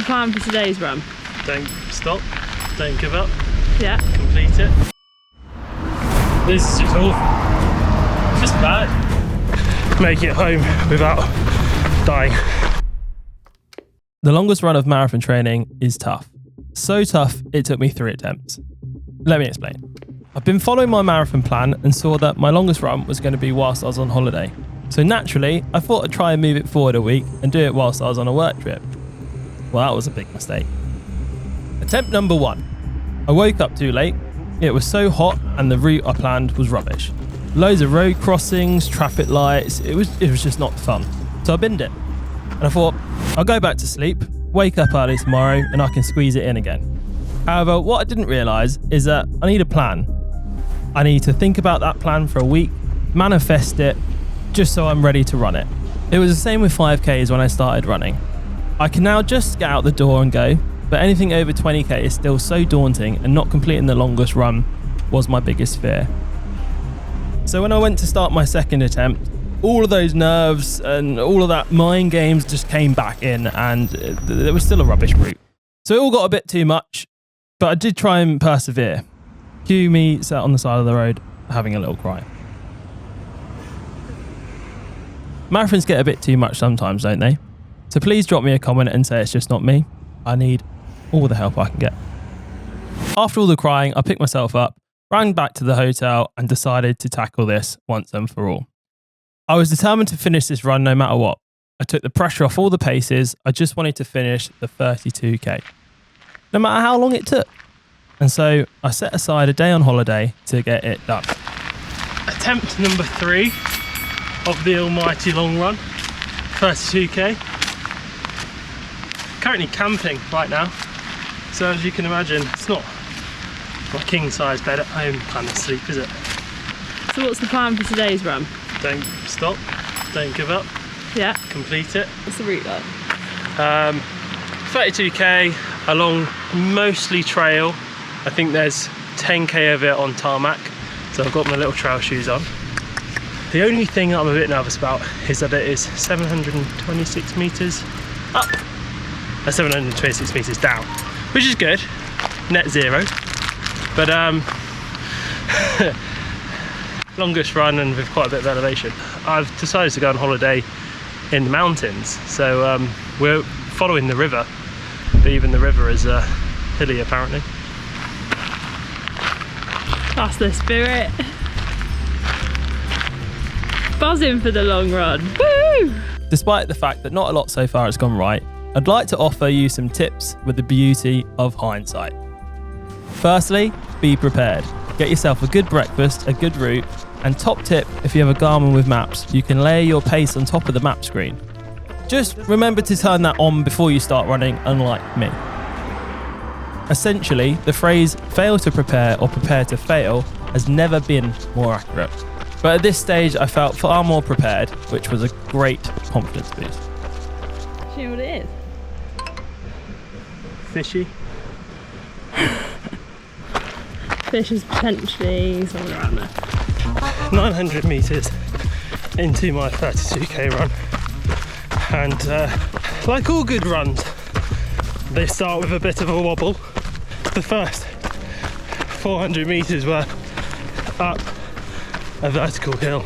plan for today's run? Don't stop, don't give up, Yeah. complete it. This is just awful, just bad. Make it home without dying. The longest run of marathon training is tough. So tough, it took me 3 attempts. Let me explain. I've been following my marathon plan and saw that my longest run was going to be whilst I was on holiday. So naturally, I thought I'd try and move it forward a week and do it whilst I was on a work trip. Well, that was a big mistake. Attempt number 1. I woke up too late. It was so hot and the route I planned was rubbish. Loads of road crossings, traffic lights, it was just not fun. So I binned it. And I thought, I'll go back to sleep, wake up early tomorrow and I can squeeze it in again. However, what I didn't realise is that I need a plan. I need to think about that plan for a week, manifest it, just so I'm ready to run it. It was the same with 5Ks when I started running. I can now just get out the door and go, but anything over 20k is still so daunting, and not completing the longest run was my biggest fear. So when I went to start my second attempt, all of those nerves and all of that mind games just came back in, and there was still a rubbish route. So it all got a bit too much, but I did try and persevere. Cue me sat on the side of the road having a little cry. Marathons get a bit too much sometimes, don't they? So please drop me a comment and say it's just not me. I need all the help I can get. After all the crying, I picked myself up, ran back to the hotel and decided to tackle this once and for all. I was determined to finish this run no matter what. I took the pressure off all the paces. I just wanted to finish the 32k, no matter how long it took. And so I set aside a day on holiday to get it done. Attempt number 3 of the almighty long run, 32k. Currently camping right now, so as you can imagine, it's not my king size bed at home kind of sleep, is it? So what's the plan for today's run? Don't stop, don't give up, Yeah. complete it. What's the route like? 32k along mostly trail. I think there's 10k of it on tarmac, so I've got my little trail shoes on. The only thing I'm a bit nervous about is that it is 726 metres up and 726 metres down, which is good, net zero, but longest run and with quite a bit of elevation. I've decided to go on holiday in the mountains, so we're following the river, but even the river is hilly apparently. That's the spirit. Buzzing for the long run. Woo! Despite the fact that not a lot so far has gone right, I'd like to offer you some tips with the beauty of hindsight. Firstly, be prepared. Get yourself a good breakfast, a good route, and top tip, if you have a Garmin with maps, you can layer your pace on top of the map screen. Just remember to turn that on before you start running, unlike me. Essentially, the phrase fail to prepare or prepare to fail has never been more accurate. But at this stage, I felt far more prepared, which was a great confidence boost. Do you know what it is? Fishy. Fish is potentially somewhere around there. 900 metres into my 32k run, and like all good runs, they start with a bit of a wobble. The first 400 metres were up a vertical hill,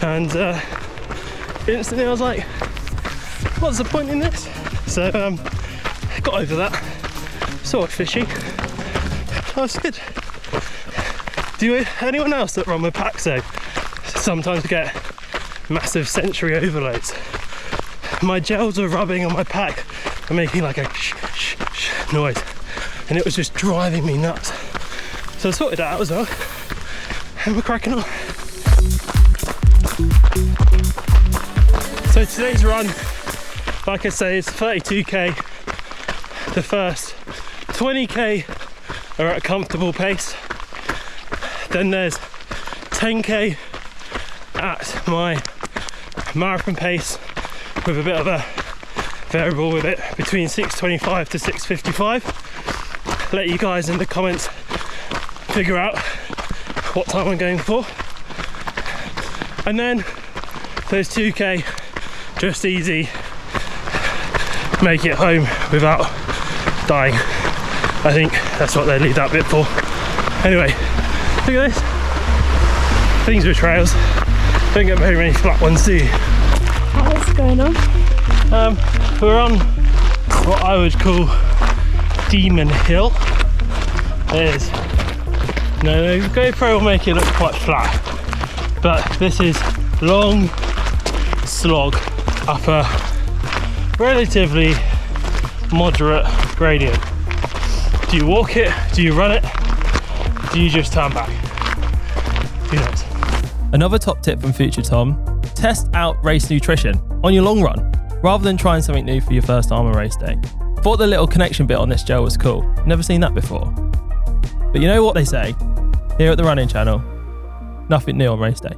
and instantly I was like, what's the point in this? So got over that, sort of fishy. That was good. Do anyone else that run with Paxo sometimes get massive sensory overloads? My gels were rubbing on my pack and making like a shh noise, and it was just driving me nuts. So I sorted that out as well, and we're cracking on. So today's run, like I say, is 32k. The first 20k are at a comfortable pace. Then there's 10k at my marathon pace with a bit of a variable with it between 6:25 to 6:55. Let you guys in the comments figure out what time I'm going for. And then there's 2k just easy, make it home without dying. I think that's what they leave that bit for. Anyway, look at this. Things with trails. Don't get very many flat ones, do you? What's going on? We're on what I would call Demon Hill. There's no GoPro will make it look quite flat, but this is long slog up a relatively moderate gradient. Do you walk it? Do you run it? Do you just turn back? Who knows? Another top tip from Future Tom: test out race nutrition on your long run, rather than trying something new for your first Armour race day. Thought the little connection bit on this gel was cool. Never seen that before. But you know what they say here at the Running Channel: nothing new on race day.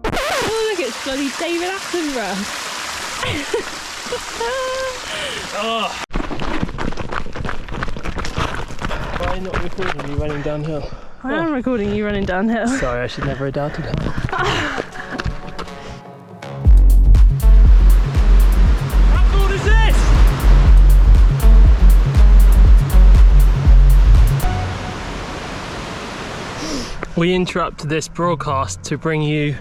Oh look, it's bloody David Attenborough. Oh. Why are you not recording you running downhill? I am recording you running downhill. Sorry, I should never have doubted her. How cool is this? We interrupt this broadcast to bring you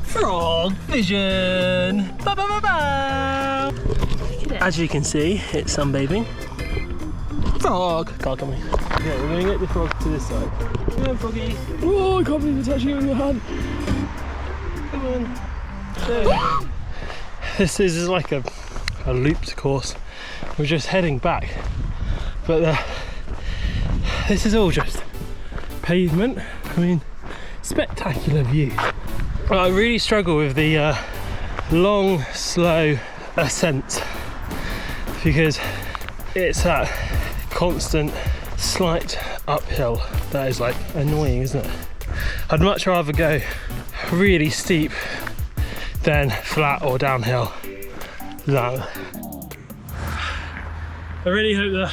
Frog Vision. Ba, ba, ba, ba. As you can see, it's sunbathing. Frog! Can't come in. Yeah, we're going to get the frog to this side. Come on, Froggy. Oh, I can't believe you're touching it with your hand. Come on. There. This is like a looped course. We're just heading back. But this is all just pavement. I mean, spectacular view. I really struggle with the long, slow ascent because it's that constant slight uphill that is like annoying, isn't it? I'd much rather go really steep than flat or downhill. I really hope the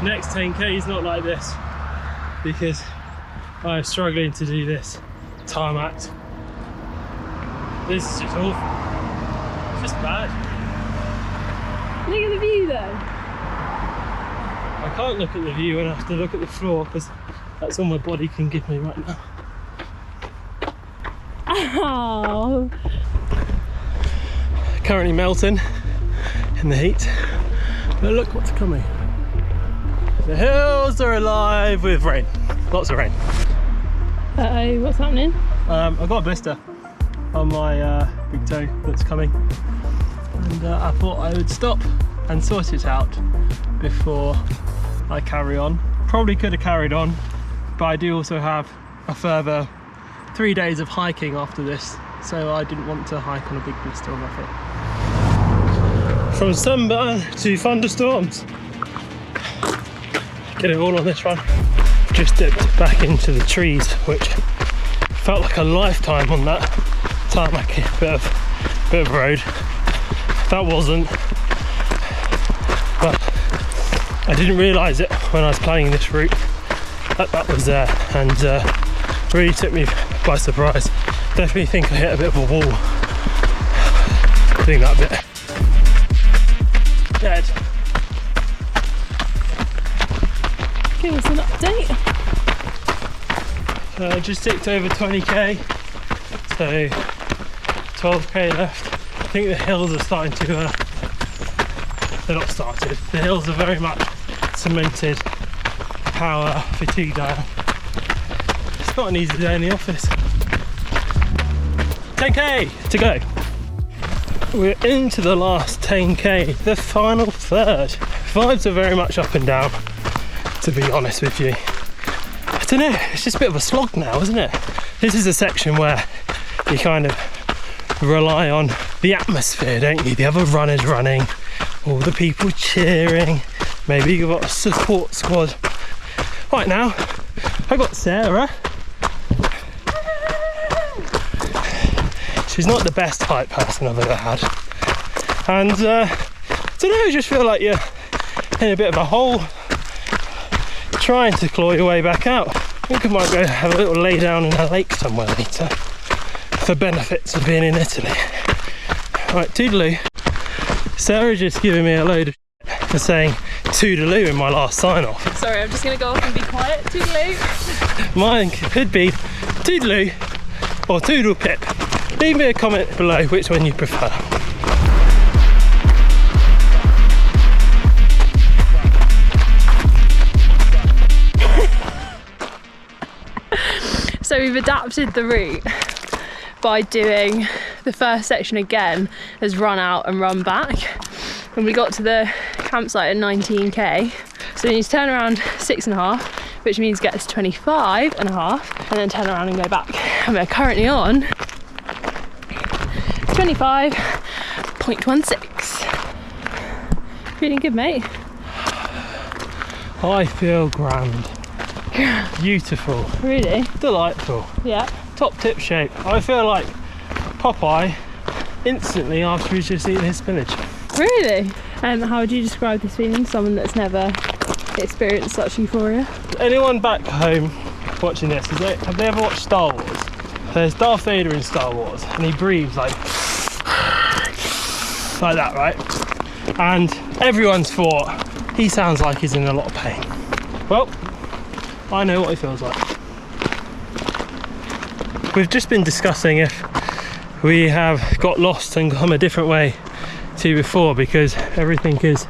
next 10k is not like this, because I'm struggling to do this tarmac. This is just awful. It's just bad. Look at the view though. I can't look at the view and I have to look at the floor because that's all my body can give me right now. Oh. Currently melting in the heat, but look what's coming. The hills are alive with rain. Lots of rain. Uh-oh, what's happening? I've got a blister on my big toe that's coming, and I thought I would stop and sort it out before I carry on. Probably could have carried on, but I do also have a further 3 days of hiking after this, so I didn't want to hike on a big blister on my foot. From sunburn to thunderstorms. Get it all on this one. Just dipped back into the trees, which felt like a lifetime on that tarmac bit of road. That wasn't, but I didn't realise it when I was planning this route that was there, and really took me by surprise. Definitely think I hit a bit of a wall doing that bit. Dead. Give us an update. Just ticked over 20k, so 12k left. I think the hills are starting to, they're not started, the hills are very much cemented power fatigue dial. It's not an easy day in the office. 10k to go. We're into the last 10k, the final third. Vibes are very much up and down, to be honest with you. I don't know, it's just a bit of a slog now, isn't it? This is a section where you kind of rely on the atmosphere, don't you? The other runners running, all the people cheering, maybe you've got a support squad. Right now, I've got Sarah. She's not the best hype person I've ever had. And I don't know, I just feel like you're in a bit of a hole trying to claw your way back out. I think I might go have a little lay down in a lake somewhere later for benefits of being in Italy. Right, toodaloo. Sarah just giving me a load of shit for saying toodaloo in my last sign off. Sorry, I'm just gonna go off and be quiet. Toodaloo. Mine could be toodaloo or toodle pip. Leave me a comment below which one you prefer. So we've adapted the route by doing the first section again as run out and run back. When we got to the campsite at 19k, so we need to turn around 6.5, which means get us 25.5, and then turn around and go back. And we're currently on 25.16. Feeling good, mate? I feel grand. Beautiful. Really? Delightful. Yeah. Top tip shape. I feel like Popeye instantly after he's just eaten his spinach. Really? How would you describe this feeling? Someone that's never experienced such euphoria? Anyone back home watching this, have they ever watched Star Wars? There's Darth Vader in Star Wars and he breathes like that, right? And everyone's thought he sounds like he's in a lot of pain. Well, I know what he feels like. We've just been discussing if we have got lost and come a different way to before because everything is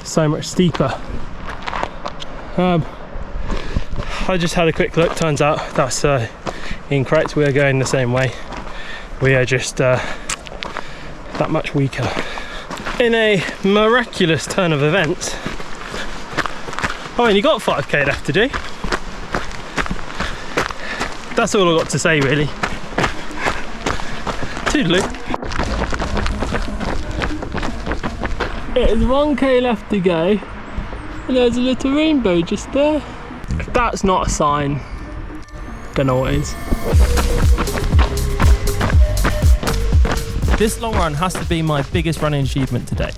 so much steeper. I just had a quick look, turns out that's incorrect. We are going the same way. We are just that much weaker. In a miraculous turn of events, I only got 5k left to do. That's all I've got to say really. Toodaloo. It is 1k left to go and there's a little rainbow just there. If that's not a sign, don't know what is. This long run has to be my biggest running achievement today.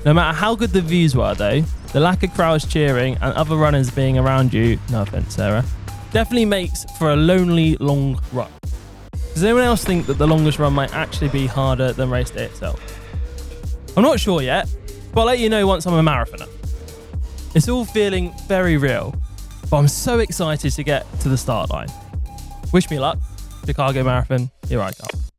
No matter how good the views were though, the lack of crowds cheering and other runners being around you, no offense Sarah, definitely makes for a lonely long run. Does anyone else think that the longest run might actually be harder than race day itself? I'm not sure yet, but I'll let you know once I'm a marathoner. It's all feeling very real, but I'm so excited to get to the start line. Wish me luck, Chicago Marathon, here I come.